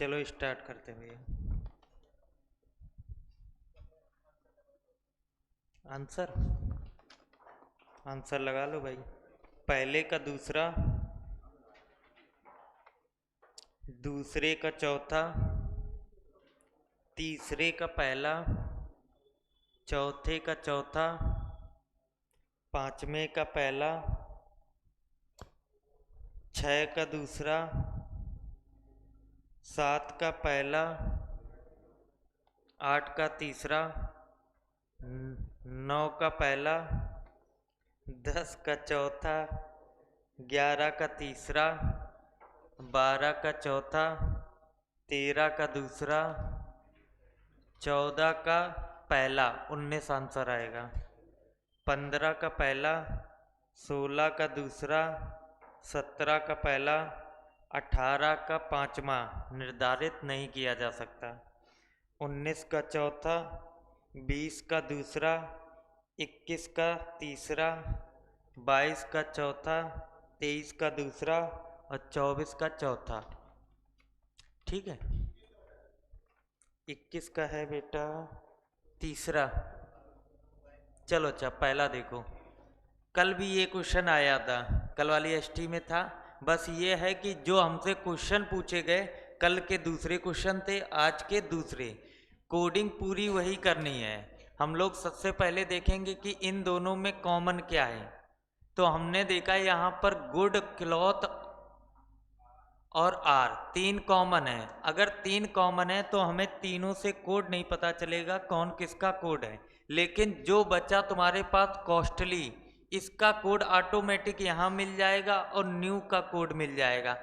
चलो स्टार्ट करते हैं भैया। आंसर आंसर लगा लो भाई। पहले का दूसरा, दूसरे का चौथा, तीसरे का पहला, चौथे का चौथा, पांचवें का पहला, छह का दूसरा, सात का पहला, आठ का तीसरा, नौ का पहला, 10 का चौथा, 11 का तीसरा, 12 का चौथा, 13 का दूसरा, 14 का पहला, 19 आंसर आएगा, 15 का पहला, 16 का दूसरा, 17 का पहला, 18 का पांचवा निर्धारित नहीं किया जा सकता, 19 का चौथा, 20 का दूसरा, 21 का तीसरा, 22 का चौथा, 23 का दूसरा और 24 का चौथा। ठीक है, 21 का है बेटा तीसरा। चलो अच्छा पहला देखो, कल भी ये क्वेश्चन आया था, कल वाली एसटी में था। बस ये है कि जो हमसे क्वेश्चन पूछे गए कल के दूसरे क्वेश्चन थे, आज के दूसरे, कोडिंग पूरी वही करनी है। हम लोग सबसे पहले देखेंगे कि इन दोनों में कॉमन क्या है। तो हमने देखा यहाँ पर गुड, क्लॉथ और आर तीन कॉमन है। अगर तीन कॉमन है तो हमें तीनों से कोड नहीं पता चलेगा कौन किसका कोड है। लेकिन जो बचा तुम्हारे पास कॉस्टली, इसका कोड ऑटोमेटिक यहाँ मिल जाएगा और न्यू का कोड मिल जाएगा।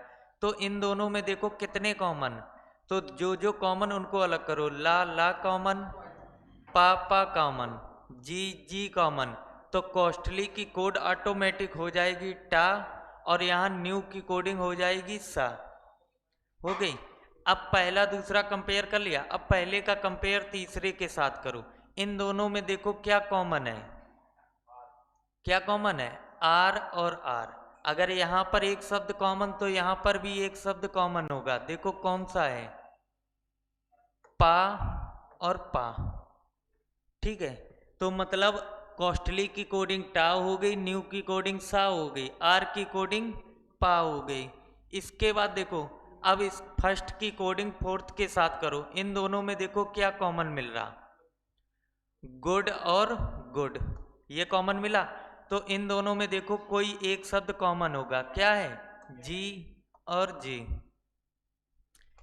तो इन दोनों में देखो कितने कॉमन, तो जो जो कॉमन उनको अलग करो। ला ला कॉमन, पा पा कॉमन, जी जी कॉमन। तो कॉस्टली की कोड ऑटोमेटिक हो जाएगी टा, और यहाँ न्यू की कोडिंग हो जाएगी सा। हो गई। अब पहला दूसरा कंपेयर कर लिया, अब पहले का कंपेयर तीसरे के साथ करो। इन दोनों में देखो क्या कॉमन है, क्या कॉमन है, आर और आर। अगर यहाँ पर एक शब्द कॉमन तो यहाँ पर भी एक शब्द कॉमन होगा। देखो कौन सा है, पा और पा। ठीक है, तो मतलब कॉस्टली की कोडिंग टा हो गई, न्यू की कोडिंग सा हो गई, आर की कोडिंग पा हो गई। इसके बाद देखो अब इस फर्स्ट की कोडिंग फोर्थ के साथ करो। इन दोनों में देखो क्या कॉमन मिल रहा, गुड और गुड, ये कॉमन मिला। तो इन दोनों में देखो कोई एक शब्द कॉमन होगा, क्या है, जी और जी।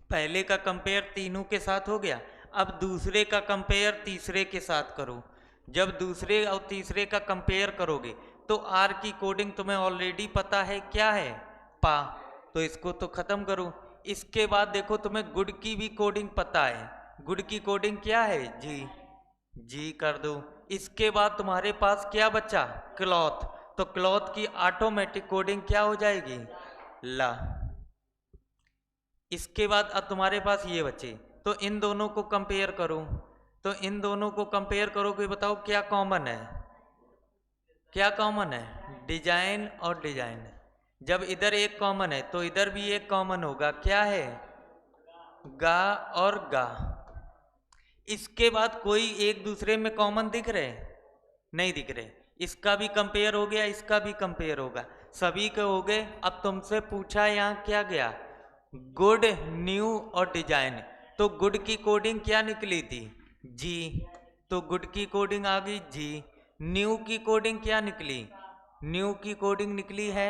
पहले का कंपेयर तीनों के साथ हो गया। अब दूसरे का कंपेयर तीसरे के साथ करो। जब दूसरे और तीसरे का कंपेयर करोगे तो आर की कोडिंग तुम्हें ऑलरेडी पता है, क्या है, पा। तो इसको तो खत्म करो। इसके बाद देखो तुम्हें गुड की भी कोडिंग पता है, गुड की कोडिंग क्या है, जी जी कर दो। इसके बाद तुम्हारे पास क्या बचा, क्लॉथ। तो क्लॉथ की ऑटोमेटिक कोडिंग क्या हो जाएगी, ला। इसके बाद अब तुम्हारे पास ये बचे, तो इन दोनों को कंपेयर करो। तो इन दोनों को कंपेयर करो कि बताओ क्या कॉमन है, क्या कॉमन है, डिजाइन और डिजाइन। जब इधर एक कॉमन है तो इधर भी एक कॉमन होगा, क्या है, गा और गा। इसके बाद कोई एक दूसरे में कॉमन दिख रहे, नहीं दिख रहे। इसका भी कंपेयर हो गया, इसका भी कंपेयर होगा, सभी के हो गए। अब तुमसे पूछा यहाँ क्या गया, गुड, न्यू और डिजाइन। तो गुड की कोडिंग क्या निकली थी, जी। तो गुड की कोडिंग आ गई जी। न्यू की कोडिंग क्या निकली, न्यू की कोडिंग निकली है,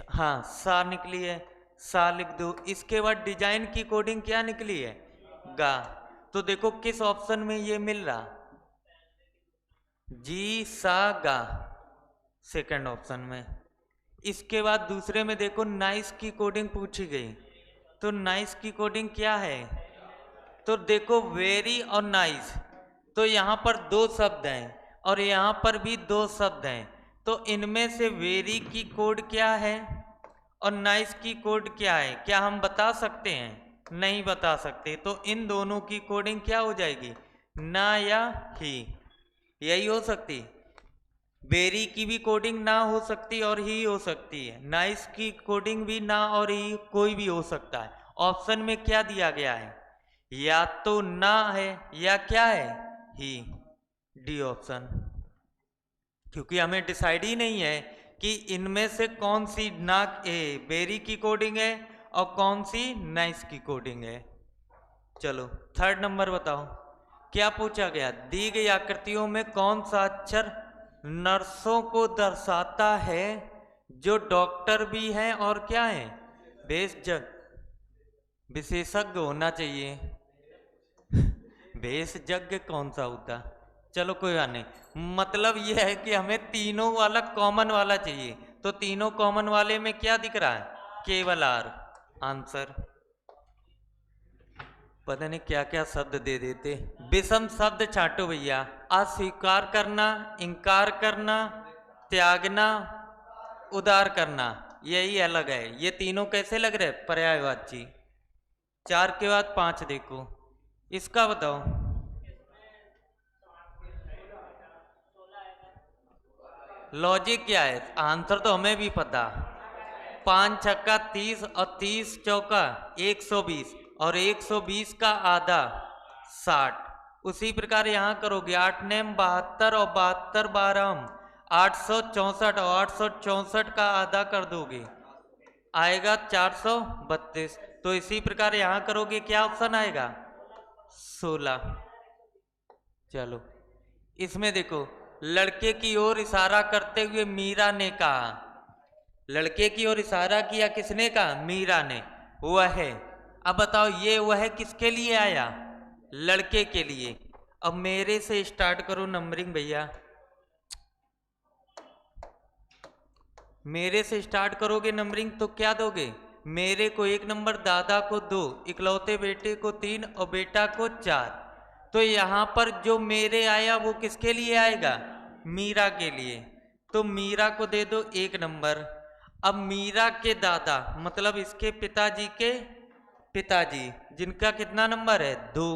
हाँ सा निकली है, सा लिख दो। इसके बाद डिजाइन की कोडिंग क्या निकली है, गा। तो देखो किस ऑप्शन में ये मिल रहा, जी सा गा, सेकंड ऑप्शन में। इसके बाद दूसरे में देखो नाइस की कोडिंग पूछी गई। तो नाइस की कोडिंग क्या है, तो देखो वेरी और नाइस। तो यहाँ पर दो शब्द हैं और यहाँ पर भी दो शब्द हैं। तो इनमें से वेरी की कोड क्या है और नाइस की कोड क्या है, क्या हम बता सकते हैं, नहीं बता सकते। तो इन दोनों की कोडिंग क्या हो जाएगी, ना या ही, यही हो सकती। वेरी की भी कोडिंग ना हो सकती और ही हो सकती है, नाइस की कोडिंग भी ना और ही कोई भी हो सकता है। ऑप्शन में क्या दिया गया है, या तो ना है या क्या है, ही, डी ऑप्शन। क्योंकि हमें डिसाइड ही नहीं है कि इनमें से कौन सी ना वेरी की कोडिंग है और कौन सी नाइस की कोडिंग है। चलो थर्ड नंबर बताओ, क्या पूछा गया, दी गई आकृतियों में कौन सा अक्षर नर्सों को दर्शाता है जो डॉक्टर भी हैं और क्या है, विशेषज्ञ होना चाहिए। विशेषज्ञ कौन सा होता, चलो कोई बात नहीं, मतलब यह है कि हमें तीनों वाला कॉमन वाला चाहिए। तो तीनों कॉमन वाले में क्या दिख रहा है, केवल आर आंसर। पता नहीं क्या क्या शब्द दे देते, विषम शब्द छाटो भैया, अस्वीकार करना, इनकार करना, त्यागना, उदार करना, यही अलग है। ये तीनों कैसे लग रहे, पर्यायवाची। 4 के बाद 5 देखो, इसका बताओ। लॉजिक क्या है, आंसर तो हमें भी पता, 5 छक्का 30 और 30 चौका 120 और 120 का आधा 60। उसी प्रकार यहां करोगे, 8 नेम 72 और 72 12 864 और 864 का आधा कर दोगे, आएगा 432। तो इसी प्रकार यहां करोगे, क्या ऑप्शन आएगा, 16। चलो इसमें देखो, लड़के की ओर इशारा करते हुए मीरा ने कहा, लड़के की ओर इशारा किया किसने कहा, मीरा ने, वह है। अब बताओ ये वह किसके लिए आया, लड़के के लिए। अब मेरे से स्टार्ट करो नंबरिंग भैया, मेरे से स्टार्ट करोगे नंबरिंग तो क्या दोगे, मेरे को 1 नंबर, दादा को 2, इकलौते बेटे को 3 और बेटा को 4। तो यहां पर जो मेरे आया वो किसके लिए आएगा, मीरा के लिए। तो मीरा को दे दो 1 नंबर। अब मीरा के दादा मतलब इसके पिताजी के पिताजी, जिनका कितना नंबर है, 2,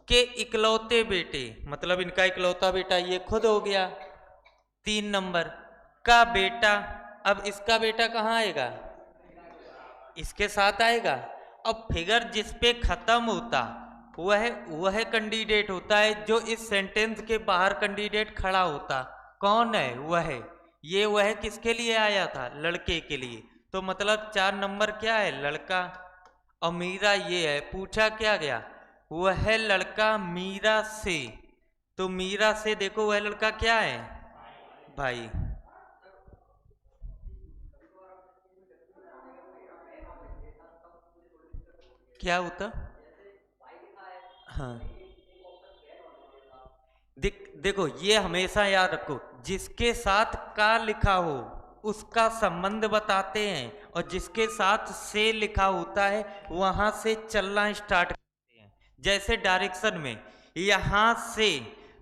के इकलौते बेटे मतलब इनका इकलौता बेटा ये खुद हो गया, 3 नंबर का बेटा। अब इसका बेटा कहाँ आएगा, इसके साथ आएगा। अब फिगर जिस पे खत्म होता वह कैंडिडेट होता है, जो इस सेंटेंस के बाहर कैंडिडेट खड़ा होता। कौन है, वह। ये वह किसके लिए आया था, लड़के के लिए। तो मतलब 4 नंबर क्या है, लड़का। और मीरा ये है, पूछा क्या गया, वह लड़का मीरा से। तो मीरा से देखो वह लड़का क्या है, भाई। क्या होता, हाँ देखो ये हमेशा याद रखो, जिसके साथ का लिखा हो उसका संबंध बताते हैं, और जिसके साथ से लिखा होता है वहां से चलना स्टार्ट करते हैं। जैसे डायरेक्शन में यहां से,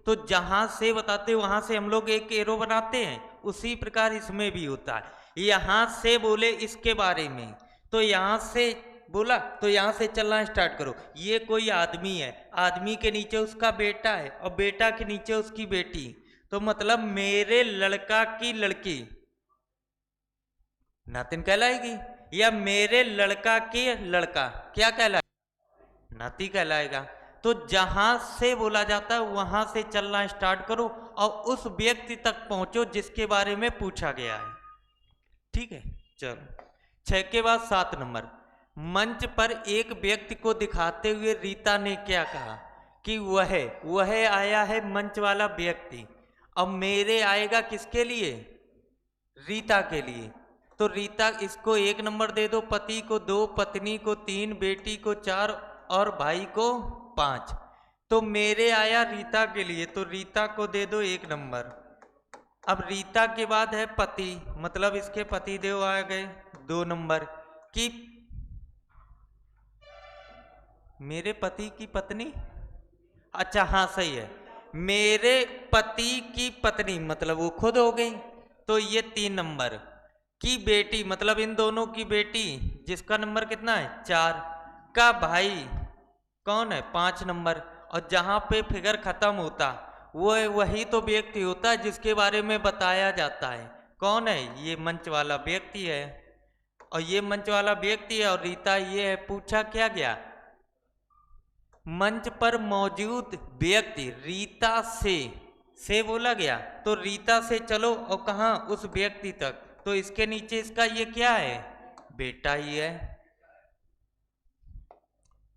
तो जहां से बताते वहां से हम लोग एक एरो बनाते हैं, उसी प्रकार इसमें भी होता है। यहां से बोले इसके बारे में, तो यहां से बोला तो यहां से चलना स्टार्ट करो। ये कोई आदमी है, आदमी के नीचे उसका बेटा है और बेटा के नीचे उसकी बेटी। तो मतलब मेरे लड़का की लड़की नातिन कहलाएगी, या मेरे लड़का की लड़का क्या कहलाएगा, नाती कहलाएगा। तो जहां से बोला जाता है वहां से चलना स्टार्ट करो और उस व्यक्ति तक पहुंचो जिसके बारे में पूछा गया है। ठीक है, चलो 6 के बाद 7 नंबर, मंच पर एक व्यक्ति को दिखाते हुए रीता ने क्या कहा, कि वह आया है मंच वाला व्यक्ति। अब मेरे आएगा किसके लिए, रीता के लिए। तो रीता, इसको 1 नंबर दे दो, पति को 2, पत्नी को 3, बेटी को 4 और भाई को 5। तो मेरे आया रीता के लिए, तो रीता को दे दो 1 नंबर। अब रीता के बाद है पति, मतलब इसके पति देव आ गए 2 नंबर। कि मेरे पति की पत्नी, अच्छा हाँ सही है, मेरे पति की पत्नी मतलब वो खुद हो गई, तो ये 3 नंबर। की बेटी मतलब इन दोनों की बेटी, जिसका नंबर कितना है 4, का भाई कौन है 5 नंबर। और जहां पे फिगर खत्म होता वो वही तो व्यक्ति होता है जिसके बारे में बताया जाता है। कौन है, ये मंच वाला व्यक्ति है। और ये मंच वाला व्यक्ति है और रीता ये है। पूछा क्या गया? मंच पर मौजूद व्यक्ति रीता से बोला गया, तो रीता से चलो और कहा उस व्यक्ति तक, तो इसके नीचे इसका ये क्या है? बेटा ही है।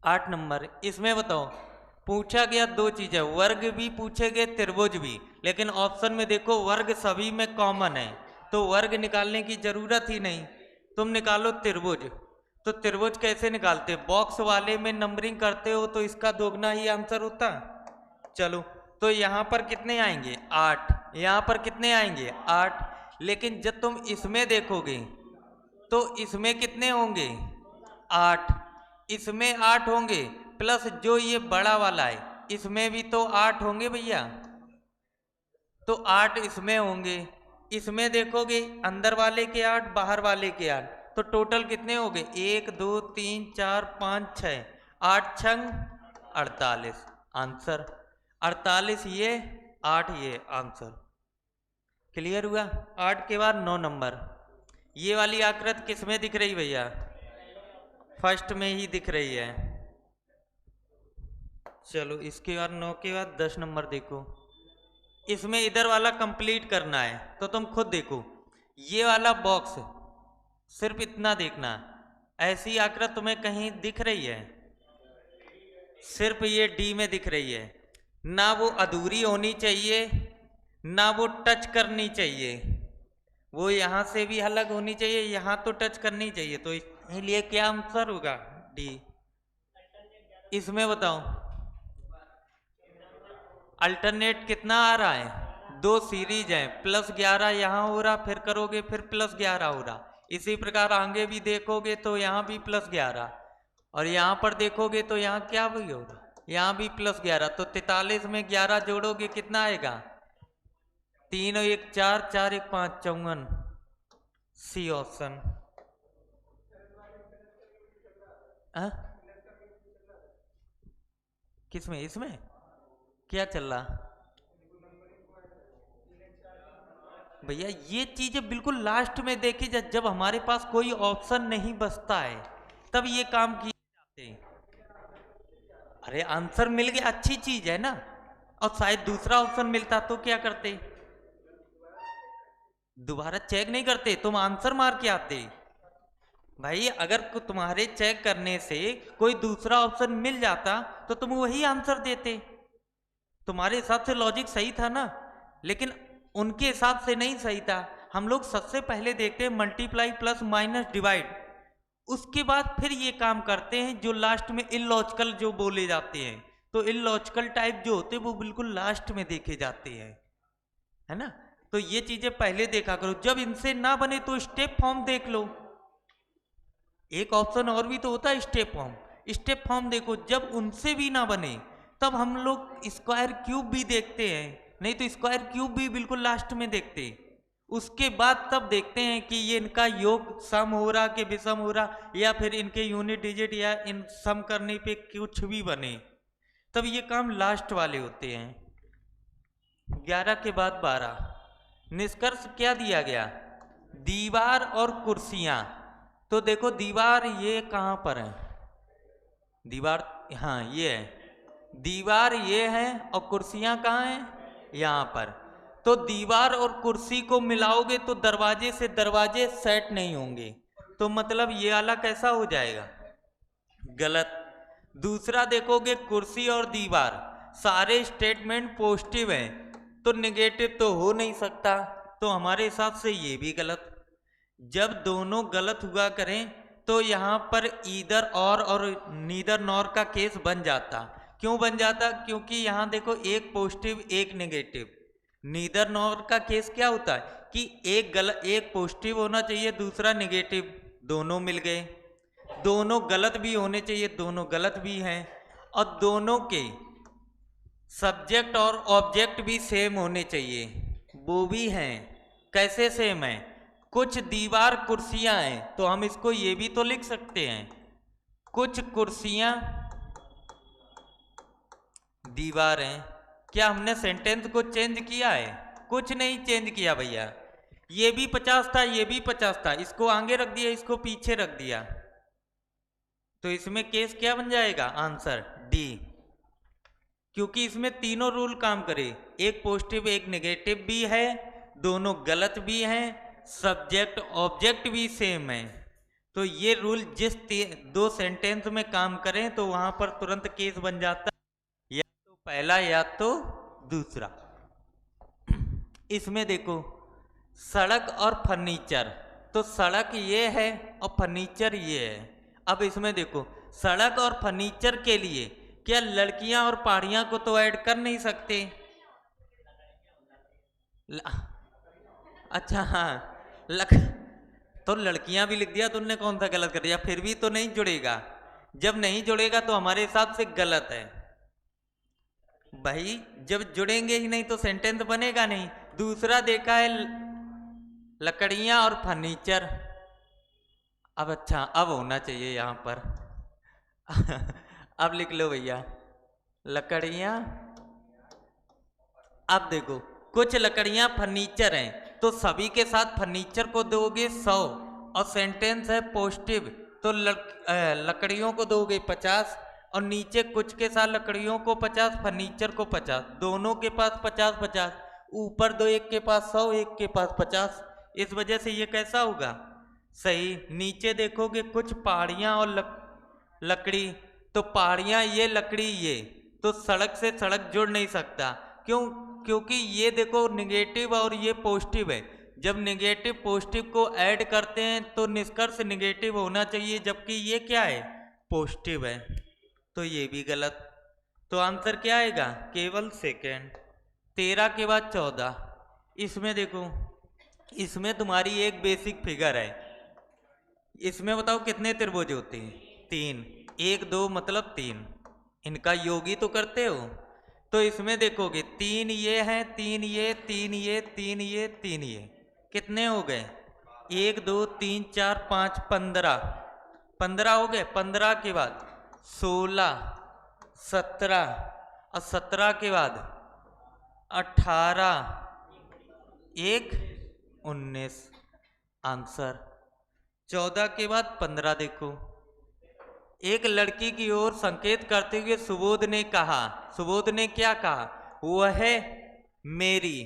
8 नंबर, इसमें बताओ पूछा गया दो चीजें, वर्ग भी पूछे गए, त्रिभुज भी, लेकिन ऑप्शन में देखो वर्ग सभी में कॉमन है, तो वर्ग निकालने की जरूरत ही नहीं, तुम निकालो त्रिभुज। तो त्रिभुज कैसे निकालते? बॉक्स वाले में नंबरिंग करते हो तो इसका दोगुना ही आंसर होता। चलो तो यहाँ पर कितने आएंगे? 8। यहाँ पर कितने आएंगे? 8। लेकिन जब तुम इसमें देखोगे तो इसमें कितने होंगे? 8। इसमें 8 होंगे, प्लस जो ये बड़ा वाला है इसमें भी तो 8 होंगे भैया, तो 8 इसमें होंगे। इसमें देखोगे अंदर वाले के 8, बाहर वाले के 8, तो टोटल कितने हो गए? 1 2 3 4 5 6, 8 छंग 48। आंसर 48 ये, 8 ये आंसर। क्लियर हुआ? 8 के बाद 9 नंबर, ये वाली आकृति किस में दिख रही भैया? फर्स्ट में ही दिख रही है। चलो इसके बाद 9 के बाद 10 नंबर देखो, इसमें इधर वाला कंप्लीट करना है, तो तुम खुद देखो ये वाला बॉक्स, सिर्फ इतना देखना, ऐसी आकृति तुम्हें कहीं दिख रही है? सिर्फ ये डी में दिख रही है, ना वो अधूरी होनी चाहिए ना वो टच करनी चाहिए, वो यहाँ से भी अलग होनी चाहिए, यहाँ तो टच करनी चाहिए, तो इसलिए क्या आंसर होगा? डी। इसमें बताओ अल्टरनेट कितना आ रहा है? 2 सीरीज है, +11 यहाँ हो रहा, फिर करोगे फिर +11 हो रहा, इसी प्रकार आगे भी देखोगे तो यहाँ भी +11, और यहाँ पर देखोगे तो यहाँ क्या भी होगा? यहाँ भी +11, तो 43 में 11 जोड़ोगे कितना आएगा? 3 और 1 4, 4 1 5, 54। C option. किसमें? इसमें क्या चल रहा भैया? ये चीजें बिल्कुल लास्ट में देखी जाए, जब हमारे पास कोई ऑप्शन नहीं बचता है तब ये काम किए जाते हैं। अरे आंसर मिल गया, अच्छी चीज है ना, और शायद दूसरा ऑप्शन मिलता तो क्या करते? दोबारा चेक नहीं करते, तुम आंसर मार के आते भाई। अगर तुम्हारे चेक करने से कोई दूसरा ऑप्शन मिल जाता तो तुम वही आंसर देते, तुम्हारे हिसाब से लॉजिक सही था ना, लेकिन उनके हिसाब से नहीं सही था। हम लोग सबसे पहले देखते हैं मल्टीप्लाई प्लस माइनस डिवाइड, उसके बाद फिर ये काम करते हैं जो लास्ट में इलॉजिकल जो बोले जाते हैं, तो इलॉजिकल टाइप जो होते हैं वो बिल्कुल लास्ट में देखे जाते हैं, है ना। तो ये चीजें पहले देखा करो, जब इनसे ना बने तो स्टेप फॉर्म देख लो। एक ऑप्शन और भी तो होता है स्टेप फॉर्म, स्टेप फॉर्म देखो, जब उनसे भी ना बने तब हम लोग स्क्वायर क्यूब भी देखते हैं, नहीं तो स्क्वायर क्यूब भी बिल्कुल लास्ट में देखते हैं, उसके बाद तब देखते हैं कि ये इनका योग सम हो रहा कि विषम हो रहा, या फिर इनके यूनिट डिजिट या इन सम करने पे कुछ भी बने, तब ये काम लास्ट वाले होते हैं। 11 के बाद 12, निष्कर्ष क्या दिया गया? दीवार और कुर्सियां। तो देखो दीवार ये कहाँ पर है? दीवार हाँ ये है, दीवार ये है और कुर्सियां कहाँ हैं? यहाँ पर। तो दीवार और कुर्सी को मिलाओगे तो दरवाजे से दरवाजे सेट नहीं होंगे, तो मतलब ये वाला कैसा हो जाएगा? गलत। दूसरा देखोगे कुर्सी और दीवार सारे स्टेटमेंट पॉजिटिव हैं, तो नेगेटिव तो हो नहीं सकता, तो हमारे हिसाब से ये भी गलत। जब दोनों गलत हुआ करें तो यहाँ पर ईदर और नीदर नॉर का केस बन जाता। क्यों बन जाता? क्योंकि यहाँ देखो एक पॉजिटिव एक नेगेटिव, नीदर नॉर का केस क्या होता है कि एक पॉजिटिव होना चाहिए दूसरा नेगेटिव, दोनों मिल गए, दोनों गलत भी होने चाहिए दोनों गलत भी हैं, और दोनों के सब्जेक्ट और ऑब्जेक्ट भी सेम होने चाहिए, वो भी हैं। कैसे सेम है? कुछ दीवार कुर्सियां हैं तो हम इसको ये भी तो लिख सकते हैं, कुछ कुर्सियां दीवार हैं। क्या हमने सेंटेंस को चेंज किया है? कुछ नहीं चेंज किया भैया, ये भी 50 था, ये भी 50 था, इसको आगे रख दिया, इसको पीछे रख दिया, तो इसमें केस क्या बन जाएगा? आंसर डी, क्योंकि इसमें तीनों रूल काम करे, एक पॉजिटिव एक नेगेटिव भी है, दोनों गलत भी हैं, सब्जेक्ट ऑब्जेक्ट भी सेम है। तो ये रूल जिस दो सेंटेंस में काम करें तो वहां पर तुरंत केस बन जाता है, या तो पहला या तो दूसरा। इसमें देखो सड़क और फर्नीचर, तो सड़क ये है और फर्नीचर ये है। अब इसमें देखो सड़क और फर्नीचर के लिए क्या लड़कियां और पहाड़ियां को तो ऐड कर नहीं सकते? अच्छा हाँ, तो लड़कियां भी लिख दिया तो उनने कौन सा गलत कर दिया? फिर भी तो नहीं जुड़ेगा, जब नहीं जुड़ेगा तो हमारे हिसाब से गलत है भाई, जब जुड़ेंगे ही नहीं तो सेंटेंस बनेगा नहीं। दूसरा देखा है लकड़ियां और फर्नीचर, अब अच्छा अब होना चाहिए यहां पर अब लिख लो भैया लकड़ियां। अब देखो कुछ लकड़ियां फर्नीचर हैं, तो सभी के साथ फर्नीचर को दोगे 100 और सेंटेंस है पॉजिटिव, तो लकड़ियों को दोगे 50 और नीचे कुछ के साथ लकड़ियों को 50 फर्नीचर को 50, दोनों के पास 50-50, ऊपर दो, एक के पास 100 एक के पास 50, इस वजह से ये कैसा होगा? सही। नीचे देखोगे कुछ पहाड़ियां और लकड़ी, तो पहाड़ियां ये लकड़ी ये, तो सड़क से सड़क जुड़ नहीं सकता, क्यों? क्योंकि ये देखो निगेटिव और ये पॉजिटिव है, जब निगेटिव पॉजिटिव को ऐड करते हैं तो निष्कर्ष निगेटिव होना चाहिए, जबकि ये क्या है? पॉजिटिव है, तो ये भी गलत। तो आंसर क्या आएगा? केवल सेकेंड। 13 के बाद 14, इसमें देखो इसमें तुम्हारी एक बेसिक फिगर है, इसमें बताओ कितने त्रिभुज होते हैं? 3, 1 2 मतलब 3, इनका योग ही तो करते हो। तो इसमें देखोगे 3 ये हैं, 3 ये, 3 ये, 3 ये, 3 ये, कितने हो गए? 1 2 3 4 5 15, 15 हो गए। 15 के बाद 16, 17 और 17 के बाद 18, 1 19, आंसर। 14 के बाद 15 देखो, एक लड़की की ओर संकेत करते हुए सुबोध ने कहा, सुबोध ने क्या कहा? वह मेरी,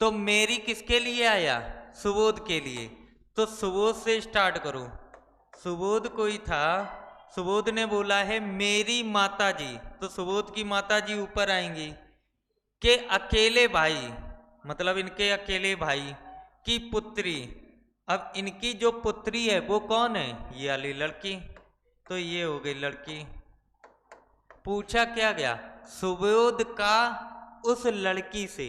तो मेरी किसके लिए आया? सुबोध के लिए, तो सुबोध से स्टार्ट करो, सुबोध कोई था, सुबोध ने बोला है मेरी माताजी, तो सुबोध की माताजी ऊपर आएंगी, के अकेले भाई मतलब इनके अकेले भाई की पुत्री, अब इनकी जो पुत्री है वो कौन है? ये वाली लड़की, तो ये हो गई लड़की। पूछा क्या गया? सुबोध का उस लड़की से,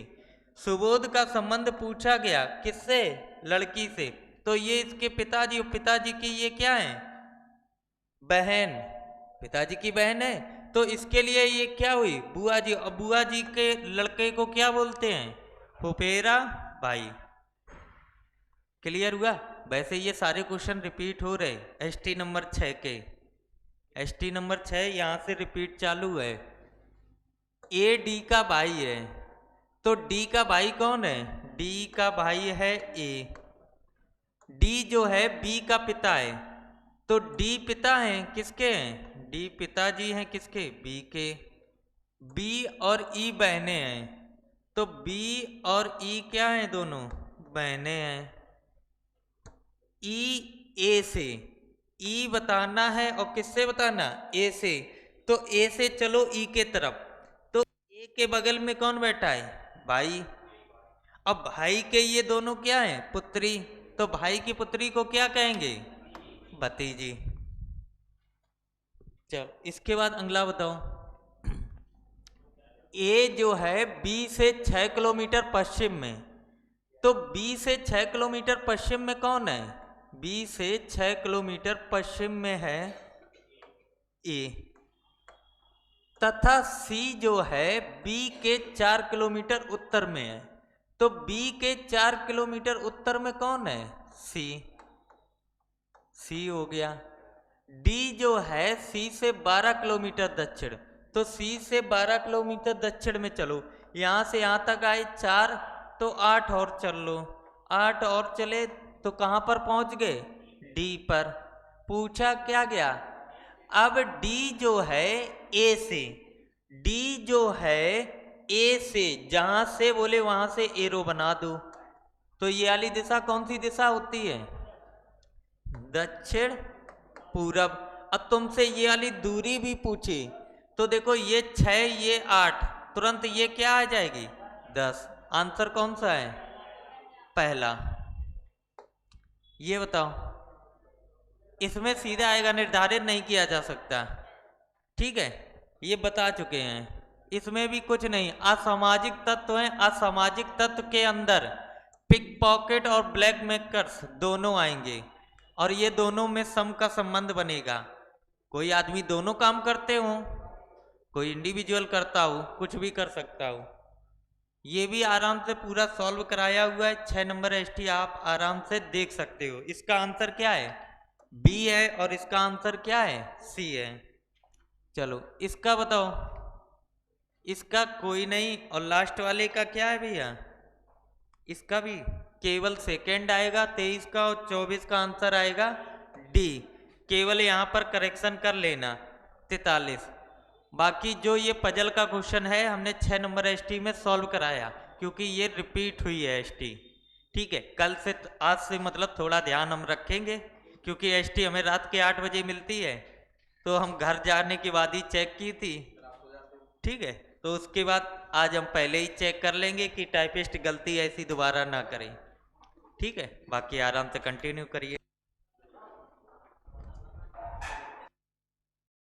सुबोध का संबंध पूछा गया किससे? लड़की से, तो ये इसके पिताजी, पिताजी की ये क्या है? बहन, पिताजी की बहन है, तो इसके लिए ये क्या हुई? बुआ जी, और बुआ जी के लड़के को क्या बोलते हैं? फुफेरा भाई। क्लियर हुआ? वैसे ये सारे क्वेश्चन रिपीट हो रहे, एसटी नंबर 6 के, एसटी नंबर 6 यहां से रिपीट चालू है। ए डी का भाई है, तो डी का भाई कौन है? डी का भाई है ए, डी जो है बी का पिता है, तो डी पिता हैं किसके? हैं डी पिताजी हैं किसके? बी के। बी और ई बहनें हैं, तो बी और ई क्या हैं? दोनों बहनें हैं। ई ए से, ई बताना है और किससे बताना? ए से, तो ए से चलो ई के तरफ, तो ए के बगल में कौन बैठा है? भाई। अब भाई के ये दोनों क्या हैं? पुत्री, तो भाई की पुत्री को क्या कहेंगे? भतीजी। चलो इसके बाद अगला बताओ। ए जो है बी से 6 किलोमीटर पश्चिम में, तो बी से 6 किलोमीटर पश्चिम में कौन है? बी से 6 किलोमीटर पश्चिम में है ए, तथा सी जो है बी के 4 किलोमीटर उत्तर में है, तो बी के 4 किलोमीटर उत्तर में कौन है? सी, सी हो गया। डी जो है सी से 12 किलोमीटर दक्षिण, तो सी से 12 किलोमीटर दक्षिण में चलो, यहां से यहां तक आए 4, तो 8 और चल लो, 8 और चले तो कहाँ पर पहुंच गए? डी पर। पूछा क्या गया? अब डी जो है ए से, डी जो है ए से, जहां से बोले वहां से एरो बना दो। तो ये वाली दिशा कौन सी दिशा होती है? दक्षिण पूरब। अब तुमसे ये वाली दूरी भी पूछी तो देखो ये 6 ये 8, तुरंत ये क्या आ जाएगी? 10। आंसर कौन सा है? पहला। ये बताओ, इसमें सीधा आएगा, निर्धारित नहीं किया जा सकता। ठीक है, ये बता चुके हैं। इसमें भी कुछ नहीं, असामाजिक तत्व हैं, असामाजिक तत्व के अंदर पिक पॉकेट और ब्लैक मेकर्स दोनों आएंगे और ये दोनों में सम का संबंध बनेगा। कोई आदमी दोनों काम करते हो, कोई इंडिविजुअल करता हो, कुछ भी कर सकता हो। ये भी आराम से पूरा सॉल्व कराया हुआ है। 6 नंबर एसटी आप आराम से देख सकते हो। इसका आंसर क्या है? बी है और इसका आंसर क्या है? सी है। चलो इसका बताओ। इसका कोई नहीं। और लास्ट वाले का क्या है भैया? इसका भी केवल सेकेंड आएगा। 23 का और 24 का आंसर आएगा डी। केवल यहां पर करेक्शन कर लेना 43। बाकी जो ये पजल का क्वेश्चन है हमने 6 नंबर एसटी में सॉल्व कराया, क्योंकि ये रिपीट हुई है एसटी। ठीक है, कल से आज से मतलब थोड़ा ध्यान हम रखेंगे, क्योंकि एसटी हमें रात के 8 बजे मिलती है, तो हम घर जाने के बाद ही चेक की थी। ठीक है, तो उसके बाद आज हम पहले ही चेक कर लेंगे कि टाइपिस्ट गलती ऐसी दोबारा ना करें। ठीक है, बाकी आराम से कंटिन्यू करिए।